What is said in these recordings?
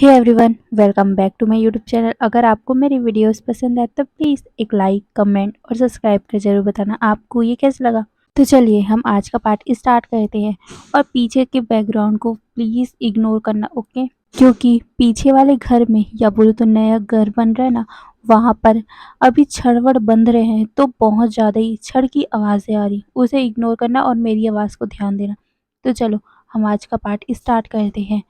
Hey everyone, welcome back to my YouTube channel. अगर आपको मेरी वीडियोस पसंद है तो प्लीज़ एक लाइक, कमेंट और सब्सक्राइब कर ज़रूर बताना आपको ये कैसा लगा। तो चलिए हम आज का पार्ट स्टार्ट करते हैं और पीछे के बैकग्राउंड को प्लीज़ इग्नोर करना, ओके? क्योंकि पीछे वाले घर में या बोलो तो नया घर बन रहा है ना, वहाँ पर अभी छड़-वड़ बंध रहे हैं तो बहुत ज़्यादा ही छड़ की आवाज़ें आ रही, उसे इग्नोर करना और मेरी आवाज़ को ध्यान देना। तो चलो हम आज का पार्ट स्टार्ट करते हैं।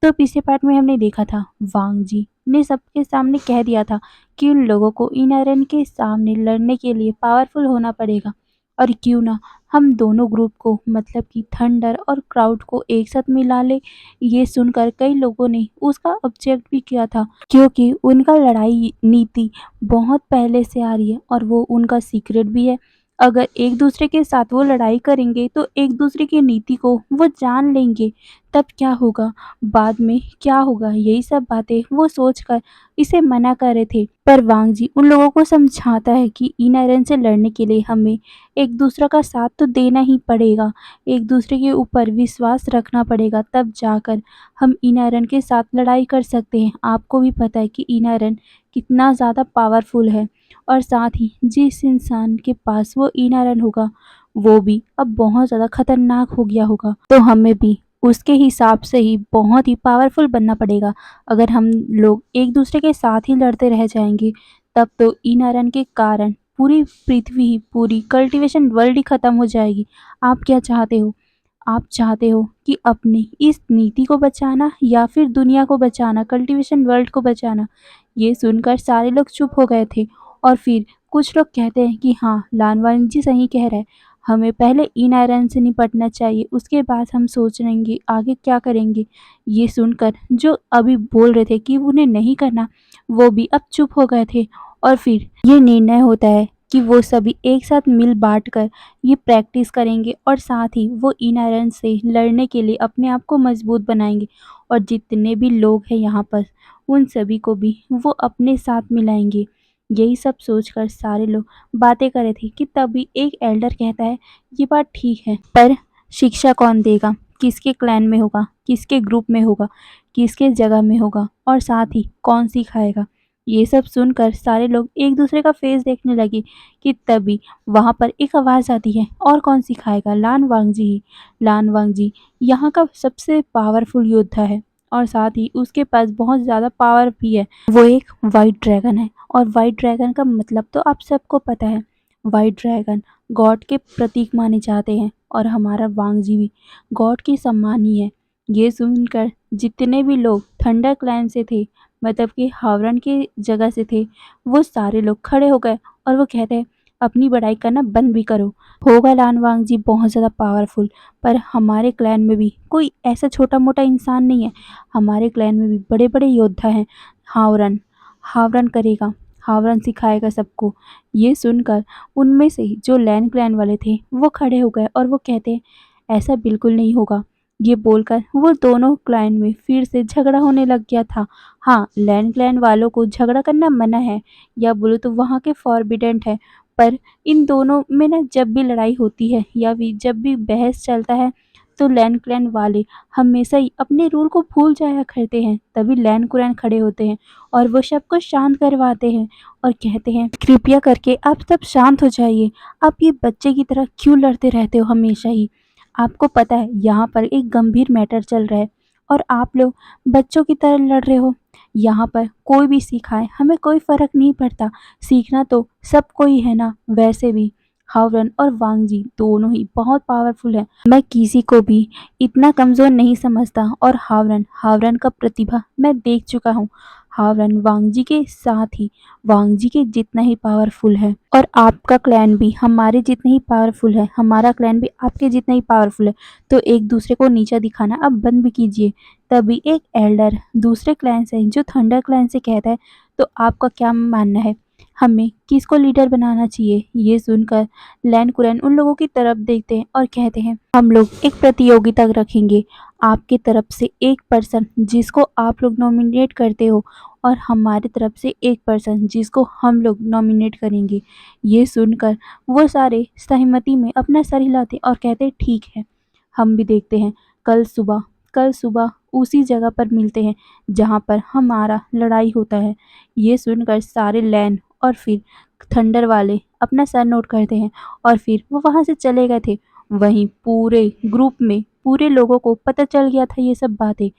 तो पिछले पार्ट में हमने देखा था वांग जी ने सबके सामने कह दिया था कि उन लोगों को इनारन के सामने लड़ने के लिए पावरफुल होना पड़ेगा और क्यों ना हम दोनों ग्रुप को मतलब कि थंडर और क्राउड को एक साथ मिला ले। ये सुनकर कई लोगों ने उसका ऑब्जेक्ट भी किया था क्योंकि उनका लड़ाई नीति बहुत पहले से आ रही है और वो उनका सीक्रेट भी है। अगर एक दूसरे के साथ वो लड़ाई करेंगे तो एक दूसरे की नीति को वो जान लेंगे, तब क्या होगा, बाद में क्या होगा, यही सब बातें वो सोचकर इसे मना कर रहे थे। पर वांग जी उन लोगों को समझाता है कि इनारन से लड़ने के लिए हमें एक दूसरे का साथ तो देना ही पड़ेगा, एक दूसरे के ऊपर विश्वास रखना पड़ेगा, तब जाकर हम इनारन के साथ लड़ाई कर सकते हैं। आपको भी पता है कि इनारन कितना ज़्यादा पावरफुल है और साथ ही जिस इंसान के पास वो इनारन होगा वो भी अब बहुत ज़्यादा खतरनाक हो गया होगा, तो हमें भी उसके हिसाब से ही बहुत ही पावरफुल बनना पड़ेगा। अगर हम लोग एक दूसरे के साथ ही लड़ते रह जाएंगे तब तो इनारन के कारण पूरी पृथ्वी ही, पूरी कल्टीवेशन वर्ल्ड ही खत्म हो जाएगी। आप क्या चाहते हो? आप चाहते हो कि अपनी इस नीति को बचाना या फिर दुनिया को बचाना, कल्टीवेशन वर्ल्ड को बचाना? ये सुनकर सारे लोग चुप हो गए थे और फिर कुछ लोग कहते हैं कि हाँ, लानवान जी सही कह रहे हैं, हमें पहले इन आयरन से निपटना चाहिए, उसके बाद हम सोच लेंगे आगे क्या करेंगे। ये सुनकर जो अभी बोल रहे थे कि उन्हें नहीं करना, वो भी अब चुप हो गए थे और फिर ये निर्णय होता है कि वो सभी एक साथ मिल बांट कर ये प्रैक्टिस करेंगे और साथ ही वो इन आयरन से लड़ने के लिए अपने आप को मजबूत बनाएंगे और जितने भी लोग हैं यहाँ पर उन सभी को भी वो अपने साथ मिलाएंगे। यही सब सोचकर सारे लोग बातें कर रहे थे कि तभी एक एल्डर कहता है, ये बात ठीक है, पर शिक्षा कौन देगा, किसके क्लैन में होगा, किसके ग्रुप में होगा, किसके जगह में होगा और साथ ही कौन सिखाएगा। ये सब सुनकर सारे लोग एक दूसरे का फेस देखने लगे कि तभी वहाँ पर एक आवाज़ आती है, और कौन सिखाएगा, लान वांग जी ही। लान वांग जी यहाँ का सबसे पावरफुल योद्धा है और साथ ही उसके पास बहुत ज़्यादा पावर भी है। वो एक वाइट ड्रैगन है और वाइट ड्रैगन का मतलब तो आप सबको पता है। वाइट ड्रैगन गॉड के प्रतीक माने जाते हैं और हमारा वांग जी भी गॉड की सम्मान ही है। ये सुनकर जितने भी लोग थंडर क्लैन से थे, मतलब कि हावरन की जगह से थे, वो सारे लोग खड़े हो गए और वो कहते हैं, अपनी बड़ाई करना बंद भी करो। होगा लान वांग जी बहुत ज़्यादा पावरफुल, पर हमारे क्लैन में भी कोई ऐसा छोटा मोटा इंसान नहीं है, हमारे क्लैन में भी बड़े बड़े योद्धा हैं। हावरन हावरन करेगा, हावरन सिखाएगा सबको। ये सुनकर उनमें से जो लैंड क्लैन वाले थे वो खड़े हो गए और वो कहते हैं, ऐसा बिल्कुल नहीं होगा। ये बोलकर वो दोनों क्लैन में फिर से झगड़ा होने लग गया था। हाँ, लैंड क्लैन वालों को झगड़ा करना मना है या बोलो तो वहाँ के फॉरबिडेंट है, पर इन दोनों में ना जब भी लड़ाई होती है या फिर जब भी बहस चलता है तो लैंड क्लैन वाले हमेशा ही अपने रूल को भूल जाया करते हैं। तभी लैंड क्लैन खड़े होते हैं और वो सबको शांत करवाते हैं और कहते हैं, कृपया करके आप सब शांत हो जाइए। आप ये बच्चे की तरह क्यों लड़ते रहते हो हमेशा ही? आपको पता है यहाँ पर एक गंभीर मैटर चल रहा है और आप लोग बच्चों की तरह लड़ रहे हो। यहाँ पर कोई भी सिखाए हमें कोई फ़र्क नहीं पड़ता, सीखना तो सबको ही है ना। वैसे भी हावरन और वांग जी दोनों ही बहुत पावरफुल हैं, मैं किसी को भी इतना कमज़ोर नहीं समझता और हावरन हावरन का प्रतिभा मैं देख चुका हूँ। हावरन वांग जी के साथ ही वांग जी के जितना ही पावरफुल है और आपका क्लैन भी हमारे जितने ही पावरफुल है, हमारा क्लैन भी आपके जितना ही पावरफुल है। तो एक दूसरे को नीचा दिखाना अब बंद भी कीजिए। तभी एक एल्डर दूसरे क्लैन से जो थंडर क्लैन से कहता है, तो आपका क्या मानना है, हमें किसको लीडर बनाना चाहिए? ये सुनकर लैंड कुरैन उन लोगों की तरफ देखते हैं और कहते हैं, हम लोग एक प्रतियोगिता रखेंगे, आपकी तरफ से एक पर्सन जिसको आप लोग नॉमिनेट करते हो और हमारी तरफ से एक पर्सन जिसको हम लोग नॉमिनेट करेंगे। ये सुनकर वो सारे सहमति में अपना सर हिलाते और कहते, ठीक है, हम भी देखते हैं। कल सुबह उसी जगह पर मिलते हैं जहाँ पर हमारा लड़ाई होता है। ये सुनकर सारे लैन और फिर थंडर वाले अपना सर नोट करते हैं और फिर वो वहाँ से चले गए थे। वहीं पूरे ग्रुप में पूरे लोगों को पता चल गया था ये सब बातें,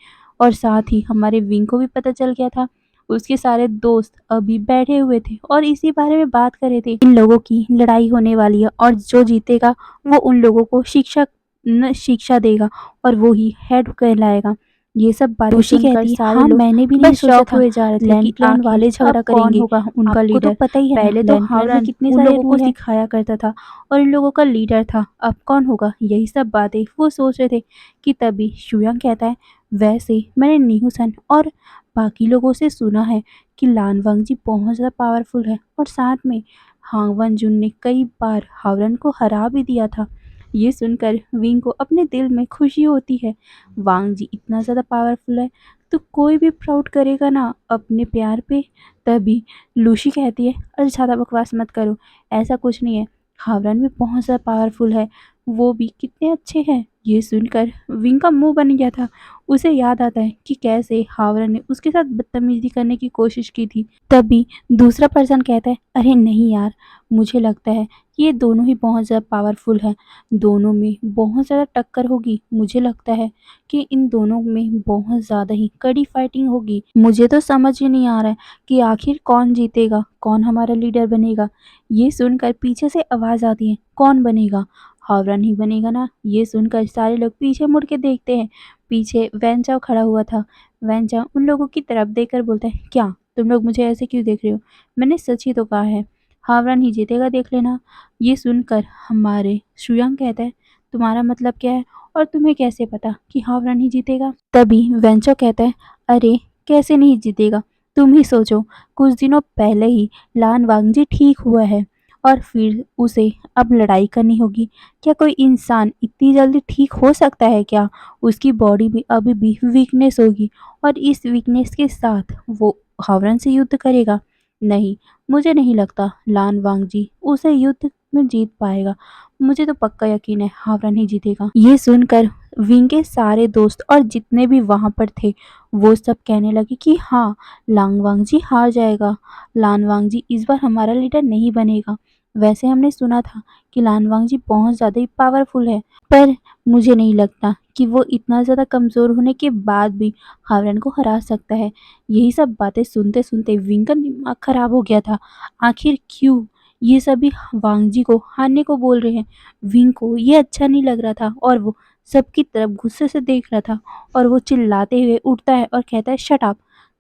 और साथ ही हमारे विंग को भी पता चल गया था। उसके सारे दोस्त अभी बैठे हुए थे और इसी बारे में बात कर रहे थे। इन लोगों की लड़ाई होने वाली है और जो जीतेगा वो उन लोगों को शिक्षा देगा और वो ही हेड कहलाएगा। ये सब बातें जोशी सुनकर कहती, सारे हाँ लोग मैंने भी बस नहीं सोचा शॉक था। हुए जा रहे थे लैंड कि क्लैन वाले आखिर झगड़ा अब कौन करेंगे। होगा उनका आपको तो लीडर। पता ही है ना, पहले तो लैंड क्लैन में हावरन कितने उन सारे लोगों को रूल हैं। सिखाया करता था और इन लोगों का लीडर था, अब कौन होगा? यही सब बातें वो सोच रहे थे कि तभी शुयांग कहता है, वैसे मैंने नीहूसन और बाकी लोगों से सुना है कि लान वांगजी बहुत ज़्यादा पावरफुल है और साथ में हांग वनजुन ने कई बार हावरन को हरा भी दिया था। ये सुनकर विंग को अपने दिल में खुशी होती है, वांग जी इतना ज़्यादा पावरफुल है तो कोई भी प्राउड करेगा ना अपने प्यार पे। तभी लूशी कहती है, अरे ज़्यादा बकवास मत करो, ऐसा कुछ नहीं है, हावरन भी बहुत ज़्यादा पावरफुल है, वो भी कितने अच्छे हैं। ये सुनकर विंग का मुंह बन गया था। उसे याद आता है कि कैसे हावरन ने उसके साथ बदतमीजी करने की कोशिश की थी। तभी दूसरा पर्सन कहता है, अरे नहीं यार, मुझे लगता है ये दोनों ही बहुत ज़्यादा पावरफुल है, दोनों में बहुत ज़्यादा टक्कर होगी। मुझे लगता है कि इन दोनों में बहुत ज़्यादा ही कड़ी फाइटिंग होगी। मुझे तो समझ ही नहीं आ रहा है कि आखिर कौन जीतेगा, कौन हमारा लीडर बनेगा। ये सुनकर पीछे से आवाज़ आती है, कौन बनेगा? हावरन ही बनेगा ना। ये सुनकर सारे लोग पीछे मुड़ के देखते हैं। पीछे वैन चाओ खड़ा हुआ था। वैन चाओ उन लोगों की तरफ देखकर बोलता है, क्या तुम लोग मुझे ऐसे क्यों देख रहे हो? मैंने सच ही तो कहा है, हावरन ही जीतेगा, देख लेना। ये सुनकर हमारे शुयांग कहता है, तुम्हारा मतलब क्या है और तुम्हें कैसे पता कि हावरन ही जीतेगा? तभी वेंचो कहता है, अरे कैसे नहीं जीतेगा, तुम ही सोचो, कुछ दिनों पहले ही लान वांगजी ठीक हुआ है और फिर उसे अब लड़ाई करनी होगी। क्या कोई इंसान इतनी जल्दी ठीक हो सकता है क्या? उसकी बॉडी में अभी भी वीकनेस होगी और इस वीकनेस के साथ वो हावरन से युद्ध करेगा? नहीं, मुझे नहीं लगता लान वांगजी उसे युद्ध में जीत पाएगा। मुझे तो पक्का यकीन है हावरन ही जीतेगा। ये सुनकर विंग के सारे दोस्त और जितने भी वहां पर थे वो सब कहने लगे कि हाँ, लांग वांगजी हार जाएगा, लान वांगजी इस बार हमारा लीडर नहीं बनेगा। वैसे हमने सुना था कि लान वांगजी बहुत ज़्यादा ही पावरफुल है, पर मुझे नहीं लगता कि वो इतना ज़्यादा कमज़ोर होने के बाद भी हावरन को हरा सकता है। यही सब बातें सुनते सुनते विंग का दिमाग खराब हो गया था। आखिर क्यों ये सभी वांगजी को हारने को बोल रहे हैं? विंग को ये अच्छा नहीं लग रहा था और वो सबकी तरफ गुस्से से देख रहा था और वो चिल्लाते हुए उठता है और कहता है, शट अप,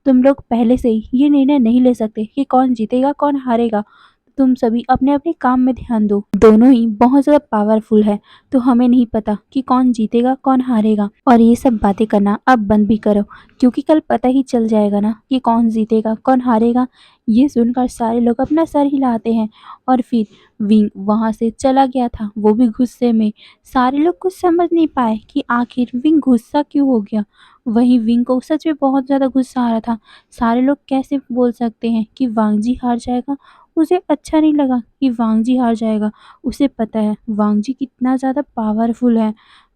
तुम लोग पहले से ही ये निर्णय नहीं ले सकते कि कौन जीतेगा कौन हारेगा। तुम सभी अपने अपने काम में ध्यान दो। दोनों ही बहुत ज़्यादा पावरफुल है तो हमें नहीं पता कि कौन जीतेगा कौन हारेगा, और ये सब बातें करना अब बंद भी करो क्योंकि कल पता ही चल जाएगा ना कि कौन जीतेगा कौन हारेगा। ये सुनकर सारे लोग अपना सर हिलाते हैं और फिर विंग वहाँ से चला गया था, वो भी गुस्से में। सारे लोग कुछ समझ नहीं पाए कि आखिर विंग गुस्सा क्यों हो गया। वहीं विंग को सच में बहुत ज़्यादा गुस्सा आ रहा था। सारे लोग कैसे बोल सकते हैं कि वांगजी हार जाएगा? उसे अच्छा नहीं लगा कि वांगजी हार जाएगा। उसे पता है वांगजी कितना ज़्यादा पावरफुल है,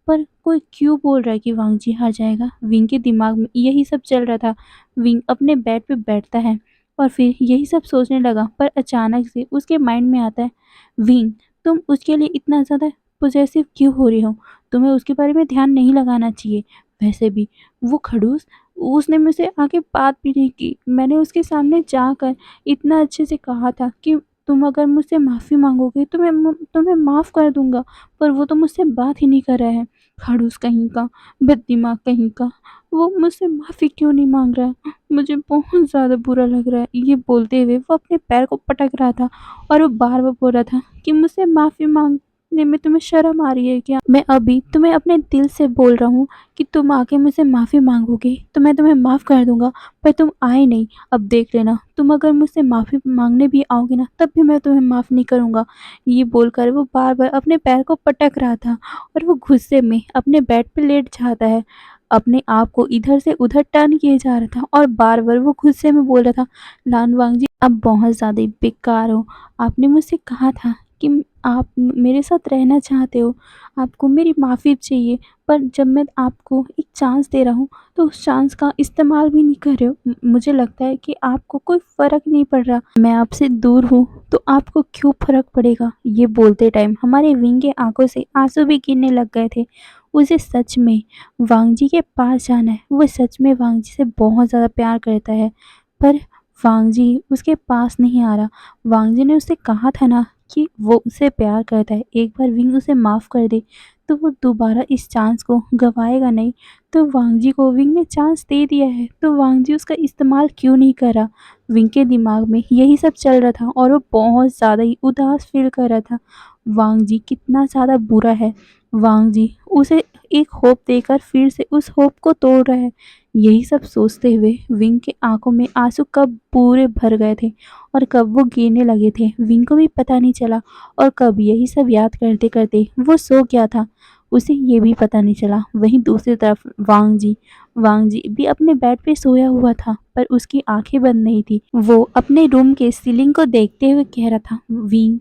पर कोई क्यों बोल रहा है कि वांगजी हार जाएगा? विंग के दिमाग में यही सब चल रहा था। विंग अपने बेड पे बैठता है और फिर यही सब सोचने लगा, पर अचानक से उसके माइंड में आता है, विंग, तुम उसके लिए इतना ज़्यादा पॉसेसिव क्यों हो रही हो? तुम्हें उसके बारे में ध्यान नहीं लगाना चाहिए। वैसे भी वो खड़ूस, उसने मुझसे आके बात भी नहीं की। मैंने उसके सामने जाकर इतना अच्छे से कहा था कि तुम अगर मुझसे माफ़ी मांगोगे तो मैं तुम्हें माफ़ कर दूंगा, पर वो तो मुझसे बात ही नहीं कर रहा है। खड़ूस कहीं का, बददिमाग कहीं का, वो मुझसे माफ़ी क्यों नहीं मांग रहा है? मुझे बहुत ज़्यादा बुरा लग रहा है। ये बोलते हुए वो अपने पैर को पटक रहा था और वो बार बार बोल रहा था कि मुझसे माफ़ी मांगने में तुम्हें शर्म आ रही है क्या? मैं अभी तुम्हें अपने दिल से बोल रहा हूँ कि तुम आके मुझसे माफ़ी मांगोगे तो मैं तुम्हें माफ़ कर दूंगा, पर तुम आए नहीं। अब देख लेना, तुम अगर मुझसे माफ़ी मांगने भी आओगे ना तब भी मैं तुम्हें माफ़ नहीं करूंगा। ये बोलकर वो बार बार अपने पैर को पटक रहा था और वो गुस्से में अपने बेड पे लेट जाता है। अपने आप को इधर से उधर टर्न किए जा रहा था और बार बार वो गुस्से में बोल रहा था, लान वांगजी आप बहुत ज़्यादा ही बेकार हो। आपने मुझसे कहा था कि आप मेरे साथ रहना चाहते हो, आपको मेरी माफ़ी चाहिए, पर जब मैं आपको एक चांस दे रहा हूँ, तो उस चांस का इस्तेमाल भी नहीं कर रहे हो। मुझे लगता है कि आपको कोई फ़र्क नहीं पड़ रहा। मैं आपसे दूर हूँ, तो आपको क्यों फ़र्क पड़ेगा?" ये बोलते टाइम हमारे विंग के आँखों से आँसू भी गिरने लग गए थे। उसे सच में वांगजी के पास जाना है, वो सच में वांगजी से बहुत ज़्यादा प्यार करता है, पर वांगजी उसके पास नहीं आ रहा। वांगजी ने उससे कहा था ना कि वो उससे प्यार करता है, एक बार विंग उसे माफ़ कर दे, तो वो दोबारा इस चांस को गँवाएगा नहीं। तो वांगजी को विंग ने चांस दे दिया है, तो वांगजी उसका इस्तेमाल क्यों नहीं कर रहा? विंग के दिमाग में यही सब चल रहा था और वो बहुत ज़्यादा ही उदास फ़ील कर रहा था। वांगजी कितना ज़्यादा बुरा है, वांगजी उसे एक होप देकर फिर से उस होप को तोड़ रहा है। यही सब सोचते हुए विंग के आँखों में आँसू कब पूरे भर गए थे और कब वो गिरने लगे थे, विंग को भी पता नहीं चला, और कब यही सब याद करते-करते वो सो गया था, उसे ये भी पता नहीं चला। वहीं दूसरी तरफ वांगजी वांगजी भी अपने बेड पे सोया हुआ था, पर उसकी आँखें बंद नहीं थी। वो अपने रूम के सीलिंग को देखते हुए कह रहा था, "विंग,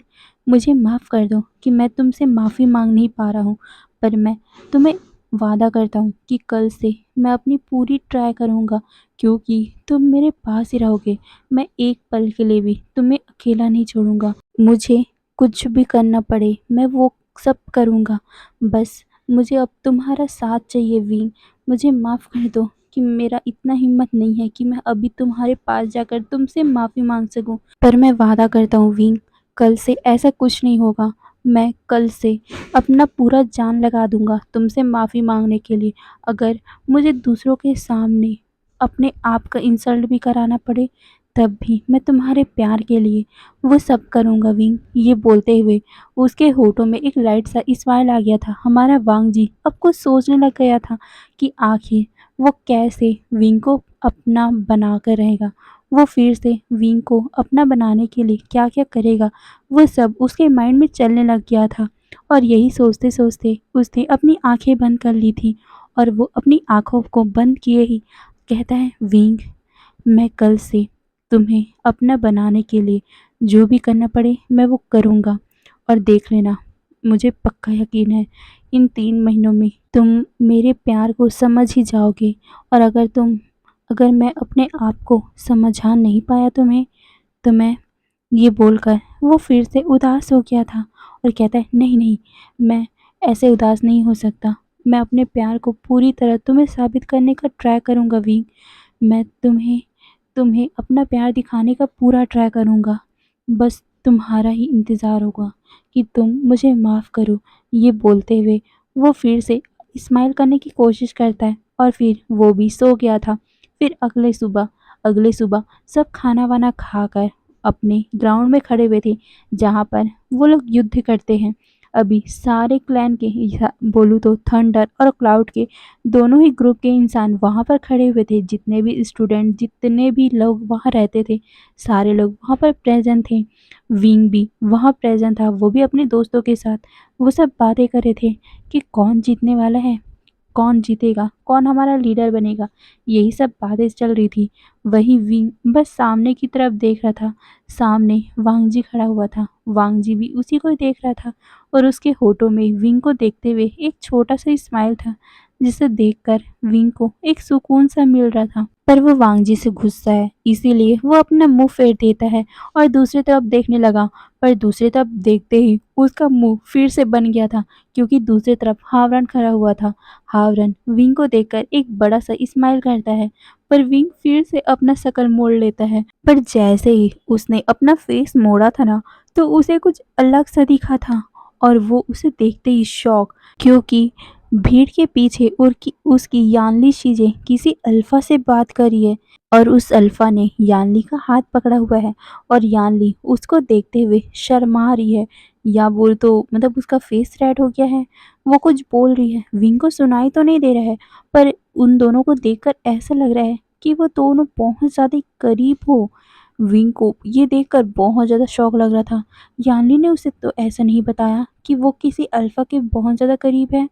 मुझे माफ़ कर दो कि मैं तुमसे माफ़ी माँग नहीं पा रहा हूँ, पर मैं तुम्हें वादा करता हूँ कि कल से मैं अपनी पूरी ट्राई करूँगा, क्योंकि तुम मेरे पास ही रहोगे। मैं एक पल के लिए भी तुम्हें अकेला नहीं छोड़ूँगा। मुझे कुछ भी करना पड़े, मैं वो सब करूँगा। बस मुझे अब तुम्हारा साथ चाहिए विंग। मुझे माफ़ कर दो कि मेरा इतना हिम्मत नहीं है कि मैं अभी तुम्हारे पास जाकर तुमसे माफ़ी माँग सकूँ। पर मैं वादा करता हूँ विंग, कल से ऐसा कुछ नहीं होगा। मैं कल से अपना पूरा जान लगा दूँगा तुमसे माफ़ी माँगने के लिए। अगर मुझे दूसरों के सामने अपने आप का इंसल्ट भी कराना पड़े, तब भी मैं तुम्हारे प्यार के लिए वो सब करूँगा विंग।" ये बोलते हुए उसके होठों में एक लाइट सा स्माइल आ गया था। हमारा वांगजी अब कुछ सोचने लग गया था कि आखिर वो कैसे विंग को अपना बनाकर रहेगा। वो फिर से विंग को अपना बनाने के लिए क्या-क्या करेगा, वो सब उसके माइंड में चलने लग गया था। और यही सोचते-सोचते उसने अपनी आँखें बंद कर ली थी, और वो अपनी आँखों को बंद किए ही कहता है, "विंग, मैं कल से तुम्हें अपना बनाने के लिए जो भी करना पड़े मैं वो करूँगा, और देख लेना, मुझे पक्का यकीन है इन 3 महीनों में तुम मेरे प्यार को समझ ही जाओगे, और अगर मैं अपने आप को समझा नहीं पाया तुम्हें, तो मैं..." ये बोलकर वो फिर से उदास हो गया था और कहता है, "नहीं, नहीं, मैं ऐसे उदास नहीं हो सकता। मैं अपने प्यार को पूरी तरह तुम्हें साबित करने का ट्राई करूँगा विंग। मैं तुम्हें तुम्हें अपना प्यार दिखाने का पूरा ट्राई करूँगा। बस तुम्हारा ही इंतज़ार होगा कि तुम मुझे माफ़ करो।" ये बोलते हुए वो फिर से स्माइल करने की कोशिश करता है, और फिर वो भी सो गया था। फिर अगले सुबह सब खाना-वाना खाकर अपने ग्राउंड में खड़े हुए थे, जहाँ पर वो लोग युद्ध करते हैं। अभी सारे क्लैन के या बोलूँ तो थंडर और क्लाउड के दोनों ही ग्रुप के इंसान वहाँ पर खड़े हुए थे। जितने भी स्टूडेंट, जितने भी लोग वहाँ रहते थे, सारे लोग वहाँ पर प्रेज़ेंट थे। विंग भी वहाँ प्रेज़ेंट था, वो भी अपने दोस्तों के साथ। वो सब बातें कर रहे थे कि कौन जीतने वाला है, कौन जीतेगा, कौन हमारा लीडर बनेगा, यही सब बातें चल रही थी। वहीं विंग बस सामने की तरफ देख रहा था। सामने वांगजी खड़ा हुआ था, वांगजी भी उसी को ही देख रहा था, और उसके होठों में विंग को देखते हुए एक छोटा-सा स्माइल था, जिसे देखकर विंग को एक सुकून सा मिल रहा था। पर वो वांगजी से गुस्सा है, इसीलिए वो अपना मुँह फेर देता है और दूसरी तरफ देखने लगा, पर दूसरी तरफ देखते ही उसका मुँह फिर से बन गया था, क्योंकि दूसरी तरफ हावरन खड़ा हुआ था। हावरन विंग को देखकर एक बड़ा-सा स्माइल करता है, पर विंग फिर से अपना शक्ल मोड़ लेता है। पर जैसे ही उसने अपना फेस मोड़ा था ना, तो उसे कुछ अलग सा दिखा था, और वो उसे देखते ही शॉक, क्योंकि भीड़ के पीछे उसकी यानली शीजें किसी अल्फा से बात कर रही है, और उस अल्फा ने यानली का हाथ पकड़ा हुआ है, और यानली उसको देखते हुए शर्मा रही है, या बोल तो मतलब उसका फेस रेड हो गया है। वो कुछ बोल रही है, विंग को सुनाई तो नहीं दे रहा है, पर उन दोनों को देखकर ऐसा लग रहा है कि वो दोनों बहुत ज़्यादा करीब हो। विंग को ये देखकर बहुत ज़्यादा शौक लग रहा था। यानली ने उसे तो ऐसा नहीं बताया कि वो किसी अल्फा के बहुत ज़्यादा करीब है।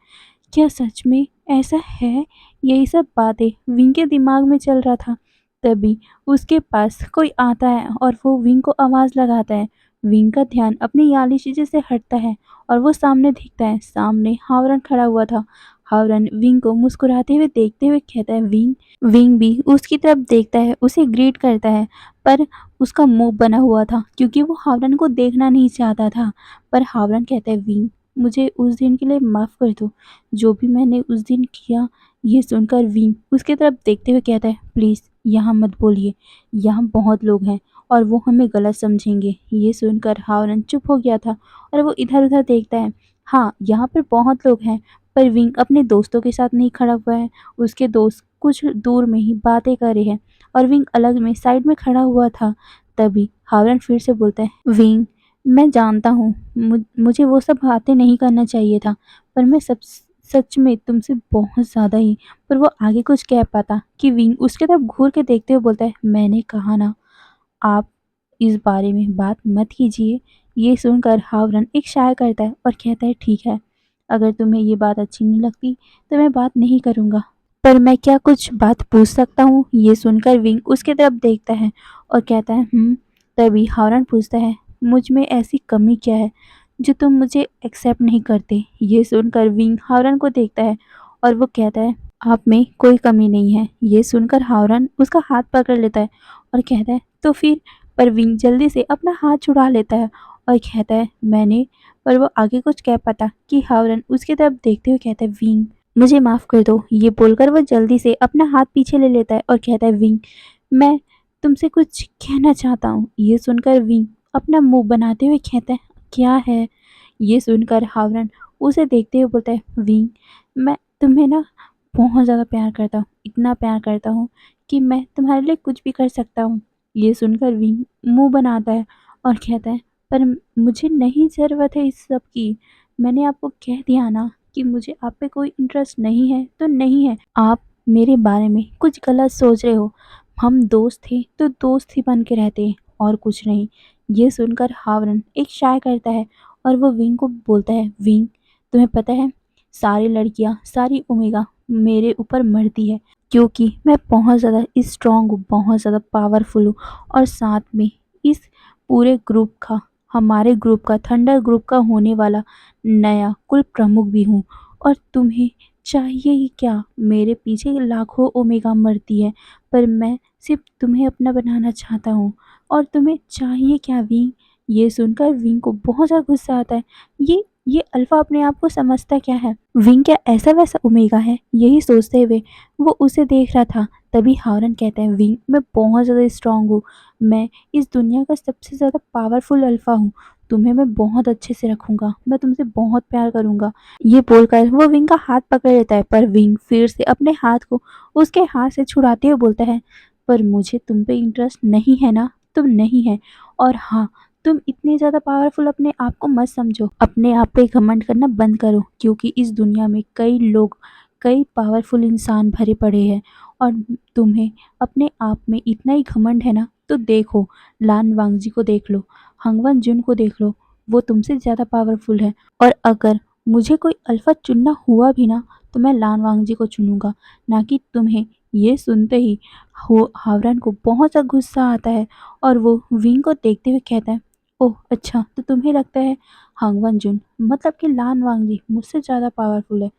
क्या सच में ऐसा है? यही सब बातें विंग के दिमाग में चल रहा था। तभी उसके पास कोई आता है और वो विंग को आवाज़ लगाता है, विंग का ध्यान अपनी याली चीजें से हटता है और वो सामने देखता है। सामने हावरन खड़ा हुआ था। हावरन विंग को मुस्कुराते हुए देखते हुए कहता है विंग। विंग भी उसकी तरफ देखता है, उसे ग्रीट करता है, पर उसका मुंह बना हुआ था क्योंकि वो हावरन को देखना नहीं चाहता था। पर हावरन कहता है विंग, मुझे उस दिन के लिए माफ़ कर दो, जो भी मैंने उस दिन किया। ये सुनकर विंग उसकी तरफ देखते हुए कहता है प्लीज़ यहाँ मत बोलिए, यहाँ बहुत लोग हैं और वो हमें गलत समझेंगे। ये सुनकर हावरन चुप हो गया था और वो इधर उधर देखता है। हाँ, यहाँ पर बहुत लोग हैं, पर विंग अपने दोस्तों के साथ नहीं खड़ा हुआ है। उसके दोस्त कुछ दूर में ही बातें कर रहे हैं और विंग अलग में साइड में खड़ा हुआ था। तभी हावरन फिर से बोलता है विंग, मैं जानता हूँ मुझे वो सब बातें नहीं करना चाहिए था, पर मैं सच में तुमसे बहुत ज़्यादा ही। पर वो आगे कुछ कह पाता कि विंग उसके तरफ घूर के देखते हुए बोलता है मैंने कहा ना, आप इस बारे में बात मत कीजिए। ये सुनकर हावरन एक शाय करता है और कहता है ठीक है, अगर तुम्हें ये बात अच्छी नहीं लगती तो मैं बात नहीं करूँगा, पर मैं क्या कुछ बात पूछ सकता हूँ? ये सुनकर विंग उसकी तरफ देखता है और कहता है तभी हावरन पूछता है मुझ में ऐसी कमी क्या है जो तुम मुझे एक्सेप्ट नहीं करते? ये सुनकर विंग हावरन को देखता है और वो कहता है आप में कोई कमी नहीं है। ये सुनकर हावरन उसका हाथ पकड़ लेता है और कहता है तो फिर? पर विंग जल्दी से अपना हाथ छुड़ा लेता है और कहता है मैंने। पर वो आगे कुछ कह पाता कि हावरन उसकी तरफ देखते हुए कहता है विंग, मुझे माफ़ कर दो। ये बोलकर वो जल्दी से अपना हाथ पीछे ले लेता है और कहता है विंग, मैं तुमसे कुछ कहना चाहता हूँ। ये सुनकर विंग अपना मुंह बनाते हुए कहता है क्या है? ये सुनकर हावरन उसे देखते हुए बोलता है विंग, मैं तुम्हें ना बहुत ज़्यादा प्यार करता हूँ, इतना प्यार करता हूँ कि मैं तुम्हारे लिए कुछ भी कर सकता हूँ। ये सुनकर विंग मुंह बनाता है और कहता है पर मुझे नहीं ज़रूरत है इस सब की। मैंने आपको कह दिया ना कि मुझे आप पे कोई इंटरेस्ट नहीं है तो नहीं है। आप मेरे बारे में कुछ गलत सोच रहे हो। हम दोस्त थे तो दोस्त ही बन के रहते और कुछ नहीं। ये सुनकर हावरन एक शाय करता है और वो विंग को बोलता है विंग, तुम्हें पता है सारी लड़कियां, सारी ओमेगा मेरे ऊपर मरती है क्योंकि मैं बहुत ज़्यादा स्ट्रांग हूँ, बहुत ज़्यादा पावरफुल हूँ और साथ में इस पूरे ग्रुप का, हमारे ग्रुप का, थंडर ग्रुप का होने वाला नया कुल प्रमुख भी हूँ। और तुम्हें चाहिए ही क्या? मेरे पीछे लाखों ओमेगा मरती है, पर मैं सिर्फ तुम्हें अपना बनाना चाहता हूँ। और तुम्हें चाहिए क्या विंग? ये सुनकर विंग को बहुत ज़्यादा गुस्सा आता है। ये अल्फा अपने आप को समझता क्या है? विंग क्या ऐसा वैसा ओमेगा है? यही सोचते हुए वो उसे देख रहा था। तभी हावरन कहता है विंग, मैं बहुत ज़्यादा स्ट्रांग हूँ, मैं इस दुनिया का सबसे ज़्यादा पावरफुल अल्फा हूँ। तुम्हें मैं बहुत अच्छे से रखूंगा, मैं तुमसे बहुत प्यार करूंगा। ये बोलकर वो विंग का हाथ पकड़ लेता है, पर विंग फिर से अपने हाथ को उसके हाथ से छुड़ाते हुए बोलता है पर मुझे तुम पे इंटरेस्ट नहीं है ना? तुम नहीं है। और हाँ, तुम इतने ज़्यादा पावरफुल अपने आप को मत समझो। अपने आप पे घमंड करना बंद करो क्योंकि इस दुनिया में कई लोग, कई पावरफुल इंसान भरे पड़े हैं और तुम्हें अपने आप में इतना ही घमंड है ना, तो देखो लान वांगजी को देख लो, हंगवन जुन को देख लो, वो तुमसे ज़्यादा पावरफुल है। और अगर मुझे कोई अल्फा चुनना हुआ भी ना, तो मैं लान वांगजी को चुनूंगा, ना कि तुम्हें। ये सुनते ही हो हावरन को बहुत सा गुस्सा आता है और वो विंग को देखते हुए कहता है ओह अच्छा, तो तुम्हें लगता है हंगवन जुन मतलब कि लान वांगजी मुझसे ज़्यादा पावरफुल है?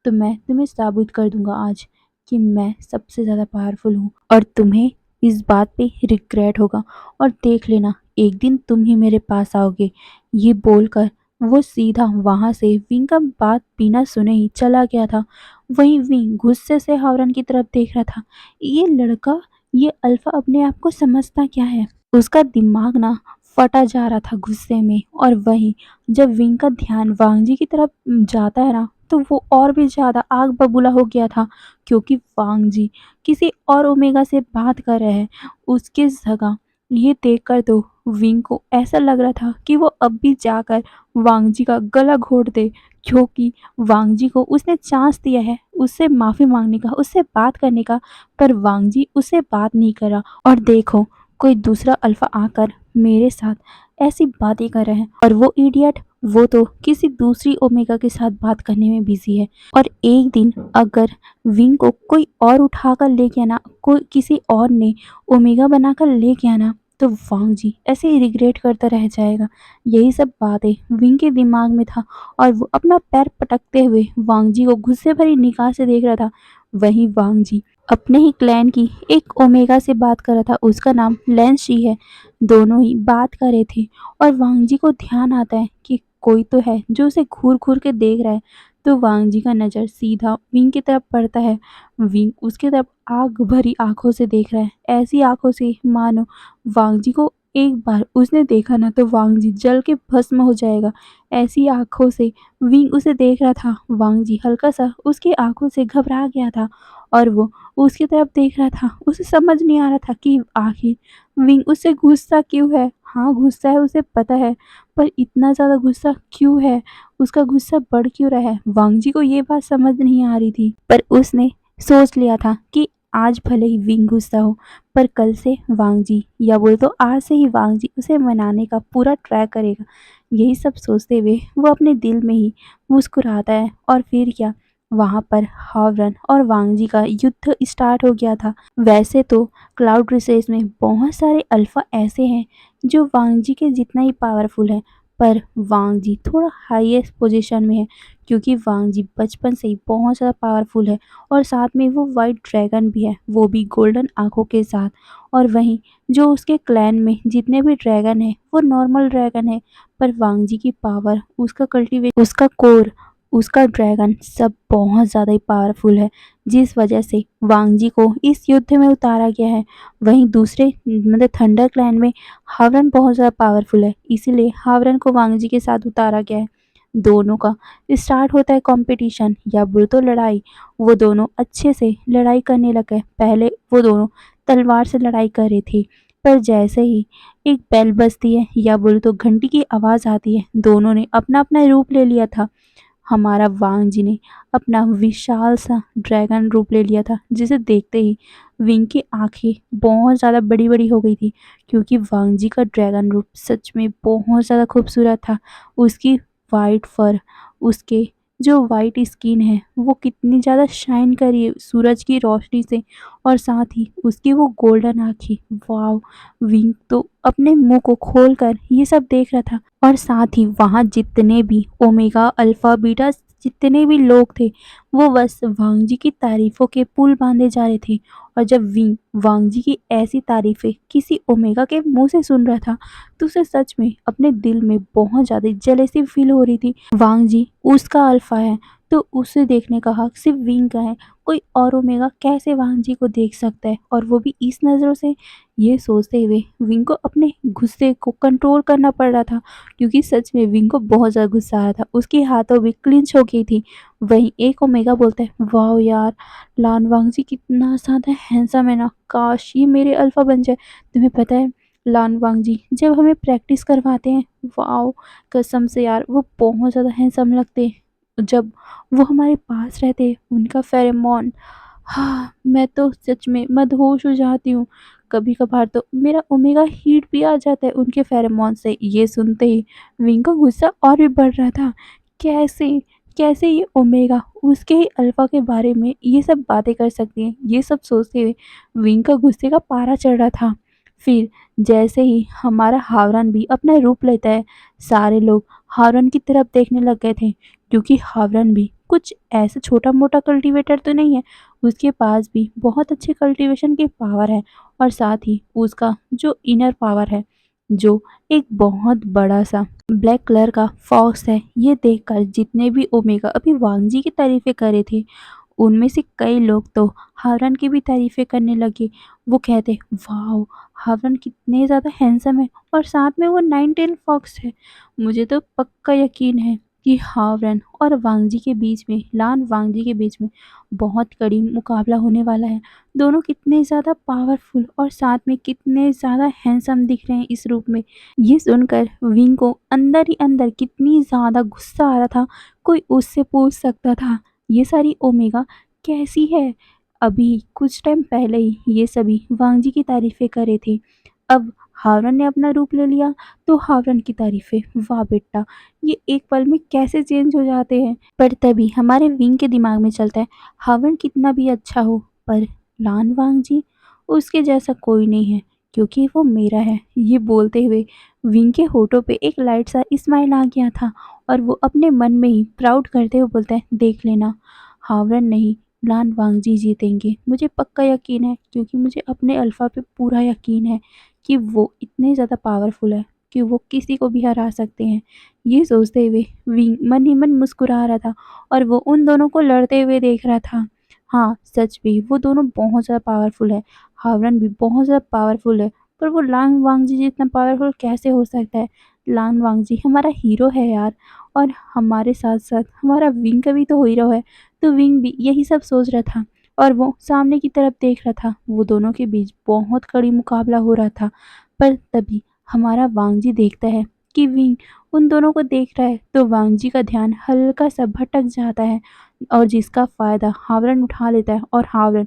तो मैं तुम्हें साबित कर दूंगा आज कि मैं सबसे ज़्यादा पावरफुल हूँ और तुम्हें इस बात पे रिग्रेट होगा। और देख लेना, एक दिन तुम ही मेरे पास आओगे। ये बोलकर वो सीधा वहां से विंग का बात बिना सुने ही चला गया था। वहीं विंग गुस्से से हावरन की तरफ देख रहा था। ये लड़का, ये अल्फा अपने आप को समझता क्या है? उसका दिमाग ना फटा जा रहा था गुस्से में। और वहीं जब विंग का ध्यान वांगजी की तरफ जाता है ना, तो वो और भी ज़्यादा आग बबूला हो गया था क्योंकि वांगजी किसी और ओमेगा से बात कर रहे हैं उसके जगह। ये देखकर तो विंग को ऐसा लग रहा था कि वो अब भी जाकर वांगजी का गला घोट दे, क्योंकि वांगजी को उसने चांस दिया है उससे माफ़ी मांगने का, उससे बात करने का, पर वांगजी उससे बात नहीं करा। और देखो, कोई दूसरा अल्फा आकर मेरे साथ ऐसी बातें कर रहे हैं और वो इडियट, वो तो किसी दूसरी ओमेगा के साथ बात करने में बिजी है। और एक दिन अगर विंग को कोई और उठाकर ले गया ना, कोई किसी और ने ओमेगा बनाकर ले गया ना, तो वांग जी ऐसे ही रिग्रेट करता रह जाएगा। यही सब बातें विंग के दिमाग में था और वो अपना पैर पटकते हुए वांग जी को गुस्से भरी निगाह से देख रहा था। वहीं वांग जी अपने ही क्लैन की एक ओमेगा से बात कर रहा था, उसका नाम लेंस शी है। दोनों ही बात कर रहे थे और वांग जी को ध्यान आता है कि कोई तो है जो उसे घूर घूर के देख रहा है। तो वांग जी का नज़र सीधा विंग की तरफ पड़ता है। विंग उसकी तरफ आग भरी आंखों से देख रहा है, ऐसी आंखों से मानो वांग जी को एक बार उसने देखा ना तो वांग जी जल के भस्म हो जाएगा। ऐसी आंखों से विंग उसे देख रहा था। वांग जी हल्का सा उसकी आंखों से घबरा गया था और वो उसकी तरफ देख रहा था। उसे समझ नहीं आ रहा था कि आखिर विंग उससे गुस्सा क्यों है। हाँ, गुस्सा है, उसे पता है, पर इतना ज़्यादा गुस्सा क्यों है? उसका गुस्सा बढ़ क्यों रहा है? वांग जी को ये बात समझ नहीं आ रही थी, पर उसने सोच लिया था कि आज भले ही विंग गुस्सा हो, पर कल से वांग जी या बोले तो आज से ही वांग जी उसे मनाने का पूरा ट्राई करेगा। यही सब सोचते हुए वो अपने दिल में ही मुस्कुराता है और फिर क्या, वहाँ पर हावरन और वांग जी का युद्ध स्टार्ट हो गया था। वैसे तो क्लाउड रिसेस में बहुत सारे अल्फा ऐसे हैं जो वांग जी के जितना ही पावरफुल है, पर वांग जी थोड़ा हाईएस्ट पोजीशन में है क्योंकि वांग जी बचपन से ही बहुत ज़्यादा पावरफुल है और साथ में वो वाइट ड्रैगन भी है, वो भी गोल्डन आंखों के साथ। और वहीं जो उसके क्लैन में जितने भी ड्रैगन है वो नॉर्मल ड्रैगन है, पर वांग जी की पावर, उसका कल्टीवेट, उसका कोर, उसका ड्रैगन सब बहुत ज़्यादा ही पावरफुल है, जिस वजह से वांग जी को इस युद्ध में उतारा गया है। वहीं दूसरे मतलब थंडर क्लैन में हावरन बहुत ज़्यादा पावरफुल है, इसीलिए हावरन को वांग जी के साथ उतारा गया है। दोनों का स्टार्ट होता है कंपटीशन या बोले तो लड़ाई। वो दोनों अच्छे से लड़ाई करने लगे। पहले वो दोनों तलवार से लड़ाई कर रहे थे, पर जैसे ही एक बेल बजती है या बोले तो घंटी की आवाज़ आती है, दोनों ने अपना अपना रूप ले लिया था। हमारा वांग जी ने अपना विशाल सा ड्रैगन रूप ले लिया था, जिसे देखते ही विंग की आंखें बहुत ज़्यादा बड़ी बड़ी हो गई थी क्योंकि वांग जी का ड्रैगन रूप सच में बहुत ज़्यादा खूबसूरत था। उसकी वाइट फर, उसके जो वाइट स्किन है वो कितनी ज़्यादा शाइन कर रही है सूरज की रोशनी से, और साथ ही उसकी वो गोल्डन आँखें, वाव! विंग तो अपने मुंह को खोलकर ये सब देख रहा था और साथ ही वहाँ जितने भी ओमेगा, अल्फा, बीटा जितने भी लोग थे, वो बस वांग जी की तारीफ़ों के पुल बांधे जा रहे थे। और जब विंग वांग जी की ऐसी तारीफ़ें किसी ओमेगा के मुँह से सुन रहा था, तो उसे सच में अपने दिल में बहुत ज़्यादा जेलसी फील हो रही थी। वांग जी उसका अल्फा है, तो उसे देखने का हक सिर्फ विंग का है। कोई और ओमेगा कैसे वांग जी को देख सकता है, और वो भी इस नज़रों से? ये सोचते हुए विंग को अपने गुस्से को कंट्रोल करना पड़ रहा था क्योंकि सच में विंग को बहुत ज़्यादा गुस्सा आ रहा था। उसकी हाथों भी क्लिंच हो गई थी। वहीं एक ओमेगा बोलता है, वाह यार, लान वांग जी कितना ज़्यादा हैंडसम है ना, काश ये मेरे अल्फा बन जाए। तुम्हें पता है लान वांग जी जब हमें प्रैक्टिस करवाते हैं, वाह, कसम से यार वो बहुत ज़्यादा हैंडसम लगते हैं। जब वो हमारे पास रहते हैं, उनका फेरोमोन, हाँ, मैं तो सच में मदहोश हो जाती हूँ। कभी-कभार तो मेरा ओमेगा हीट भी आ जाता है उनके फेरोमोन से। ये सुनते ही विंग का गुस्सा और भी बढ़ रहा था। कैसे, कैसे ये ओमेगा उसके ही अल्फा के बारे में ये सब बातें कर सकती हैं? ये सब सोचते हुए विंग का गुस्से का पारा चढ़ रहा था। फिर जैसे ही हमारा हावरन भी अपना रूप लेता है, सारे लोग हावरन की तरफ देखने लग गए थे क्योंकि हावरन भी कुछ ऐसा छोटा-मोटा कल्टीवेटर तो नहीं है, उसके पास भी बहुत अच्छे कल्टीवेशन की पावर है और साथ ही उसका जो इनर पावर है, जो एक बहुत बड़ा-सा ब्लैक कलर का फॉक्स है। ये देखकर जितने भी ओमेगा अभी वांग जी की तारीफ़ें कर रहे थे, उनमें से कई लोग तो हावरन की भी तारीफ़ें करने लगे। वो कहते, वाओ! हावरन कितने ज़्यादा हैंडसम है और साथ में वो नाइन टेल फॉक्स है। मुझे तो पक्का यकीन है कि हावरन और वांग जी के बीच में, लान वांग जी के बीच में बहुत कड़ी मुकाबला होने वाला है। दोनों कितने ज़्यादा पावरफुल और साथ में कितने ज़्यादा हैंडसम दिख रहे हैं इस रूप में। ये सुनकर विंग को अंदर ही अंदर कितनी ज़्यादा गुस्सा आ रहा था। कोई उससे पूछ सकता था, ये सारी ओमेगा कैसी है? अभी कुछ टाइम पहले ही ये सभी वांग जी की तारीफ़ें कर रहे थे। अब हावरन ने अपना रूप ले लिया तो हावरन की तारीफ़ें, वाह बेटा, ये एक पल में कैसे चेंज हो जाते हैं। पर तभी हमारे विंग के दिमाग में चलता है, हावरन कितना भी अच्छा हो, पर लान वांग जी उसके जैसा कोई नहीं है क्योंकि वो मेरा है। ये बोलते हुए विंग के होठों पे एक लाइट सा स्माइल आ गया था और वो अपने मन में ही प्राउड करते हुए बोलता है, देख लेना, हावरन नहीं, लान वांगजी जीतेंगे। मुझे पक्का यकीन है, क्योंकि मुझे अपने अल्फा पे पूरा यकीन है कि वो इतने ज़्यादा पावरफुल है कि वो किसी को भी हरा सकते हैं। ये सोचते हुए विंग मन ही मन मुस्कुरा रहा था और वो उन दोनों को लड़ते हुए देख रहा था। हाँ, सच भी वो दोनों बहुत ज़्यादा पावरफुल है। हावरन भी बहुत ज़्यादा पावरफुल है, पर वो लांग वांगजी जितना पावरफुल कैसे हो सकता है? लांग वांगजी हमारा हीरो है यार, और हमारे साथ-साथ हमारा विंग का भी तो हीरो है। तो विंग भी यही सब सोच रहा था और वो सामने की तरफ देख रहा था। वो दोनों के बीच बहुत कड़ी मुकाबला हो रहा था। पर तभी हमारा वांगजी देखता है कि विंग उन दोनों को देख रहा है, तो वांगजी का ध्यान हल्का-सा भटक जाता है और जिसका फ़ायदा हावरन उठा लेता है और हावरन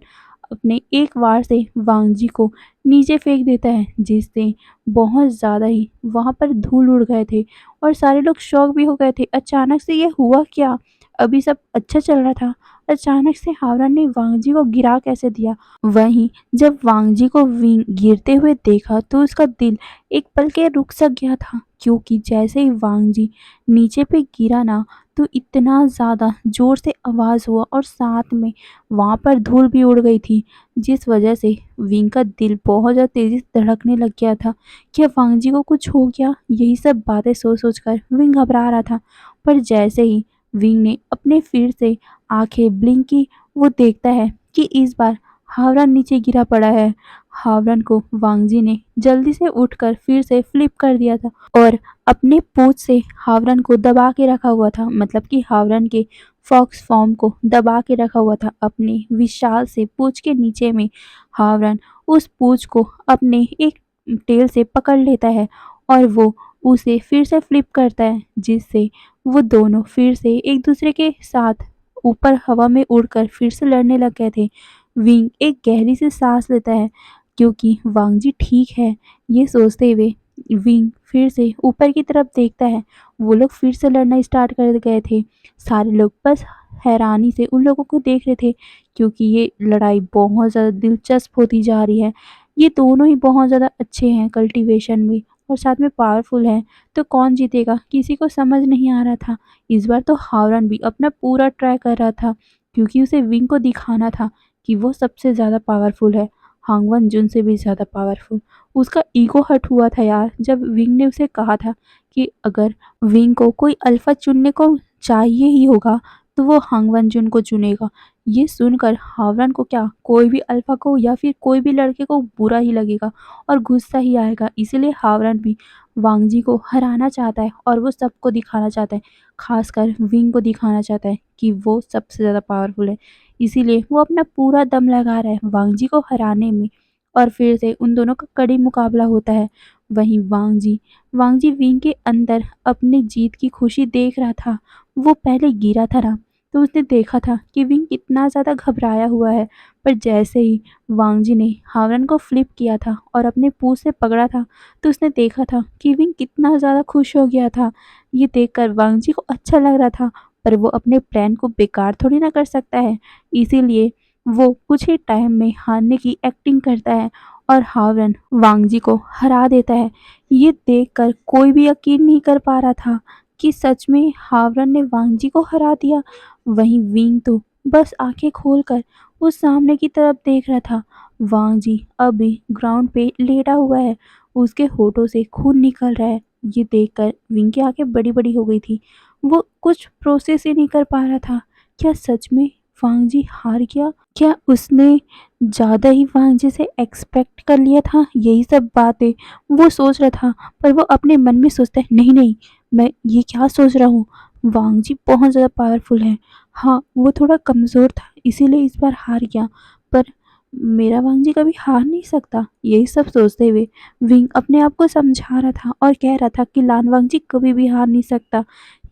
अपने एक वार से वांगजी को नीचे फेंक देता है, जिससे बहुत ज़्यादा ही वहाँ पर धूल उड़ गए थे और सारे लोग शॉक भी हो गए थे। अचानक से ये हुआ क्या? अभी सब अच्छा चल रहा था, अचानक से हावरन ने वांगजी को गिरा कैसे दिया? वहीं जब वांगजी को विंग गिरते हुए देखा तो उसका दिल एक पल के रुक सा गया था, क्योंकि जैसे ही वांगजी नीचे पे गिरा ना, तो इतना ज़्यादा ज़ोर से आवाज़ हुआ और साथ में वहाँ पर धूल भी उड़ गई थी, जिस वजह से विंग का दिल बहुत ज़्यादा तेज़ी से धड़कने लग गया था। क्या वांगजी को कुछ हो गया? यही सब बातें सोच-सोच कर विंग घबरा रहा था। पर जैसे ही विंग ने अपने फिर से आँखें ब्लिंक की, वो देखता है कि इस बार हावरन नीचे गिरा पड़ा है। हावरन को वांगजी ने जल्दी से उठकर फिर से फ्लिप कर दिया था और अपने पूँछ से हावरन को दबा के रखा हुआ था, मतलब कि हावरन के फॉक्स फॉर्म को दबा के रखा हुआ था अपने विशाल से पूँछ के नीचे में। हावरन उस पूँछ को अपने एक टेल से पकड़ लेता है और वो उसे फिर से फ्लिप करता है, जिससे वो दोनों फिर से एक दूसरे के साथ ऊपर हवा में उड़कर फिर से लड़ने लग गए थे। विंग एक गहरी सी सांस लेता है, क्योंकि वांगजी ठीक है। ये सोचते हुए विंग फिर से ऊपर की तरफ देखता है। वो लोग फिर से लड़ना स्टार्ट कर गए थे। सारे लोग बस हैरानी से उन लोगों को देख रहे थे, क्योंकि ये लड़ाई बहुत ज़्यादा दिलचस्प होती जा रही है। ये दोनों ही बहुत ज़्यादा अच्छे हैं कल्टीवेशन में और साथ में पावरफुल हैं, तो कौन जीतेगा किसी को समझ नहीं आ रहा था। इस बार तो हावरन भी अपना पूरा ट्राई कर रहा था, क्योंकि उसे विंग को दिखाना था कि वो सबसे ज़्यादा पावरफुल है, हांगवन जुन से भी ज़्यादा पावरफुल। उसका ईगो हर्ट हुआ था यार, जब विंग ने उसे कहा था कि अगर विंग को कोई अल्फा चुनने को चाहिए ही होगा, तो वो हांगवन जुन को चुनेगा। ये सुनकर हावरन को क्या, कोई भी अल्फा को या फिर कोई भी लड़के को बुरा ही लगेगा और गुस्सा ही आएगा। इसीलिए हावरन भी वांगजी को हराना चाहता है और वो सबको दिखाना चाहता है, खासकर विंग को दिखाना चाहता है कि वो सबसे ज़्यादा पावरफुल है। इसीलिए वो अपना पूरा दम लगा रहा है वांगजी को हराने में और फिर से उन दोनों का कड़ी मुकाबला होता है। वहीं वांगजी वांगजी विंग के अंदर अपनी जीत की खुशी देख रहा था। वो पहले गिरा था ना, तो उसने देखा था कि विंग कितना ज़्यादा घबराया हुआ है, पर जैसे ही वांगजी ने हावरन को फ्लिप किया था और अपने पूँछ से पकड़ा था, तो उसने देखा था कि विंग कितना ज़्यादा खुश हो गया था। ये देखकर वांगजी को अच्छा लग रहा था, पर वो अपने प्लान को बेकार थोड़ी ना कर सकता है। इसीलिए वो कुछ ही टाइम में हारने की एक्टिंग करता है और हावरन वांगजी को हरा देता है। ये देखकर कोई भी यकीन नहीं कर पा रहा था कि सच में हावरन ने वांगजी को हरा दिया। वहीं विंग तो बस आंखें खोलकर उस सामने की तरफ देख रहा था। वांगजी अभी ग्राउंड पे लेटा हुआ है, उसके होठों से खून निकल रहा है। ये देखकर विंग की आंखें बड़ी-बड़ी हो गई थी। वो कुछ प्रोसेस ही नहीं कर पा रहा था। क्या सच में वांगजी हार गया? क्या उसने ज़्यादा ही वांगजी से एक्सपेक्ट कर लिया था? यही सब बातें वो सोच रहा था, पर वो अपने मन में सोचता है, नहीं नहीं, मैं ये क्या सोच रहा हूँ, वांगजी बहुत ज़्यादा पावरफुल है। हाँ, वो थोड़ा कमज़ोर था, इसीलिए इस बार हार गया, पर मेरा वांगजी कभी हार नहीं सकता। यही सब सोचते हुए विंग अपने आप को समझा रहा था और कह रहा था कि लान वांगजी कभी भी हार नहीं सकता।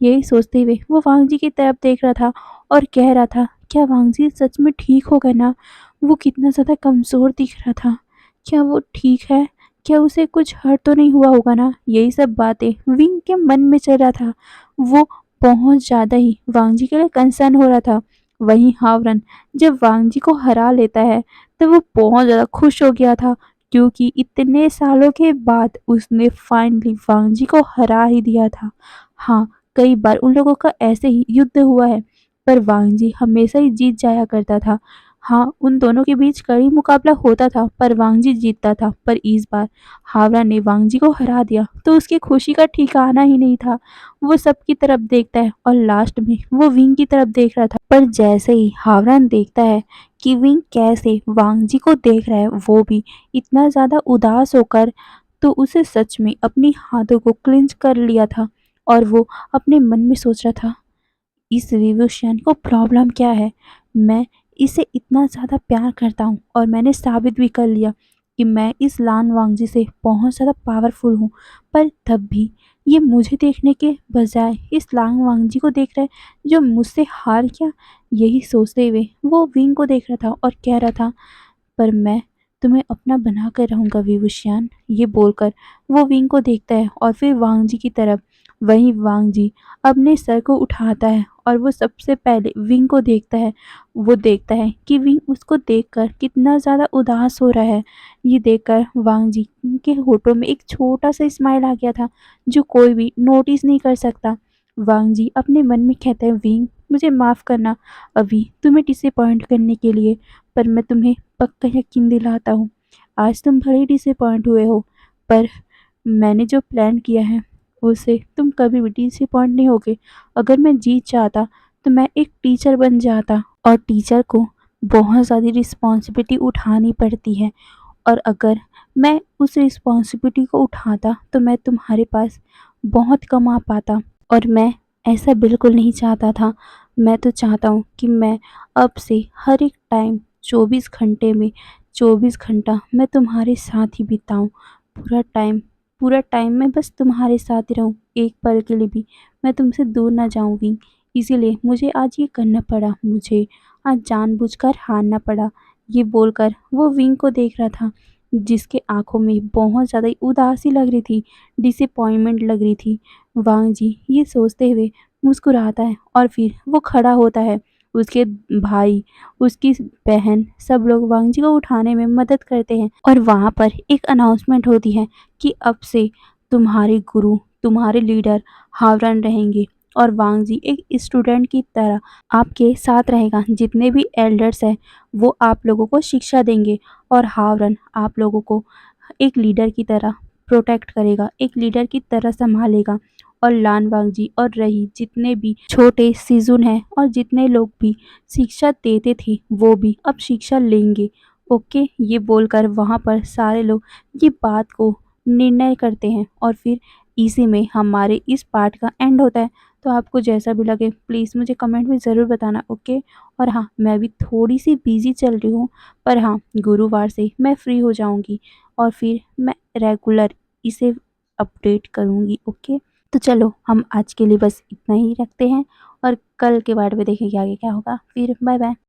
यही सोचते हुए वो वांगजी की तरफ देख रहा था और कह रहा था, क्या वांगजी सच में ठीक होगा ना? वो कितना ज़्यादा कमज़ोर दिख रहा था। क्या वो ठीक है? क्या उसे कुछ हर्ट तो नहीं हुआ होगा ना? यही सब बातें विंग के मन में चल रहा था। वो बहुत ज़्यादा ही वांगजी के लिए कंसर्न हो रहा था। वहीं हावरन जब वांगजी को हरा लेता है, तो वो बहुत ज़्यादा खुश हो गया था, क्योंकि इतने सालों के बाद उसने फाइनली वांग जी को हरा ही दिया था। हाँ, कई बार उन लोगों का ऐसे ही युद्ध हुआ है, पर वांग जी हमेशा ही जीत जाया करता था। हाँ, उन दोनों के बीच कड़ी मुकाबला होता था, पर वांग जी जीतता था। पर इस बार हावड़ा ने वांग जी को हरा दिया, तो उसकी खुशी का ठिकाना ही नहीं था। वो सबकी तरफ देखता है और लास्ट में वो विंग की तरफ देख रहा था। पर जैसे ही हावड़ा देखता है कि विंग कैसे वांग जी को देख रहा है, वो भी इतना ज़्यादा उदास होकर, तो उसे सच में अपनी हाथों को क्लिंच कर लिया था और वो अपने मन में सोच रहा था, इस विवुशियन को प्रॉब्लम क्या है? मैं इसे इतना ज़्यादा प्यार करता हूँ और मैंने साबित भी कर लिया कि मैं इस लान वांगजी से बहुत ज़्यादा पावरफुल हूँ। पर तब भी ये मुझे देखने के बजाय इस लांग वांगजी को देख रहा है जो मुझसे हार गया। यही सोचते हुए वो विंग को देख रहा था और कह रहा था, पर मैं तुम्हें अपना बना कर रहूँगा विवुशियन। ये बोलकर वो विंग को देखता है और फिर वांग जी की तरफ। वहीं वांग जी अपने सर को उठाता है और वो सबसे पहले विंग को देखता है। वो देखता है कि विंग उसको देखकर कितना ज़्यादा उदास हो रहा है। ये देखकर वांग जी के होठों में एक छोटा सा स्माइल आ गया था, जो कोई भी नोटिस नहीं कर सकता। वांग जी अपने मन में कहते हैं, विंग मुझे माफ़ करना अभी तुम्हें डिसअपॉइंट करने के लिए, पर मैं तुम्हें पक्का यकीन दिलाता हूँ, आज तुम भले ही डिसअपॉइंट हुए हो, पर मैंने जो प्लान किया है उससे तुम कभी भी डिसअपॉइंट नहीं होगे। अगर मैं जीत चाहता तो मैं एक टीचर बन जाता, और टीचर को बहुत ज़्यादा रिस्पॉन्सिबिलिटी उठानी पड़ती है, और अगर मैं उस रिस्पॉन्सिबिलिटी को उठाता तो मैं तुम्हारे पास बहुत कम आ पाता, और मैं ऐसा बिल्कुल नहीं चाहता था। मैं तो चाहता हूँ कि मैं अब से हर एक टाइम 24 घंटे में 24 घंटा मैं तुम्हारे साथ ही बिताऊँ। पूरा टाइम मैं बस तुम्हारे साथ ही रहूँ, एक पल के लिए भी मैं तुमसे दूर ना जाऊँ विंग। इसीलिए मुझे आज ये करना पड़ा, मुझे आज जानबूझकर हारना पड़ा। ये बोलकर वो विंग को देख रहा था, जिसके आँखों में बहुत ज़्यादा उदासी लग रही थी, डिसअपॉइंटमेंट लग रही थी। वांग जी ये सोचते हुए मुस्कुराता है और फिर वो खड़ा होता है। उसके भाई, उसकी बहन, सब लोग वांग जी को उठाने में मदद करते हैं, और वहाँ पर एक अनाउंसमेंट होती है कि अब से तुम्हारे गुरु, तुम्हारे लीडर हावरन रहेंगे, और वांग जी एक स्टूडेंट की तरह आपके साथ रहेगा। जितने भी एल्डर्स हैं वो आप लोगों को शिक्षा देंगे, और हावरन आप लोगों को एक लीडर की तरह प्रोटेक्ट करेगा, एक लीडर की तरह संभालेगा। और लान वांगजी और रही जितने भी छोटे सीजुन हैं और जितने लोग भी शिक्षा देते थे, वो भी अब शिक्षा लेंगे। ओके, ये बोलकर वहाँ पर सारे लोग ये बात को निर्णय करते हैं, और फिर इसी में हमारे इस पार्ट का एंड होता है। तो आपको जैसा भी लगे प्लीज़ मुझे कमेंट में ज़रूर बताना। ओके, और हाँ, मैं अभी थोड़ी सी बिजी चल रही हूँ, पर हाँ, गुरुवार से मैं फ्री हो जाऊँगी और फिर मैं रेगुलर इसे अपडेट करूँगी। ओके, तो चलो हम आज के लिए बस इतना ही रखते हैं, और कल के बारे में देखेंगे आगे क्या होगा। फिर बाय बाय।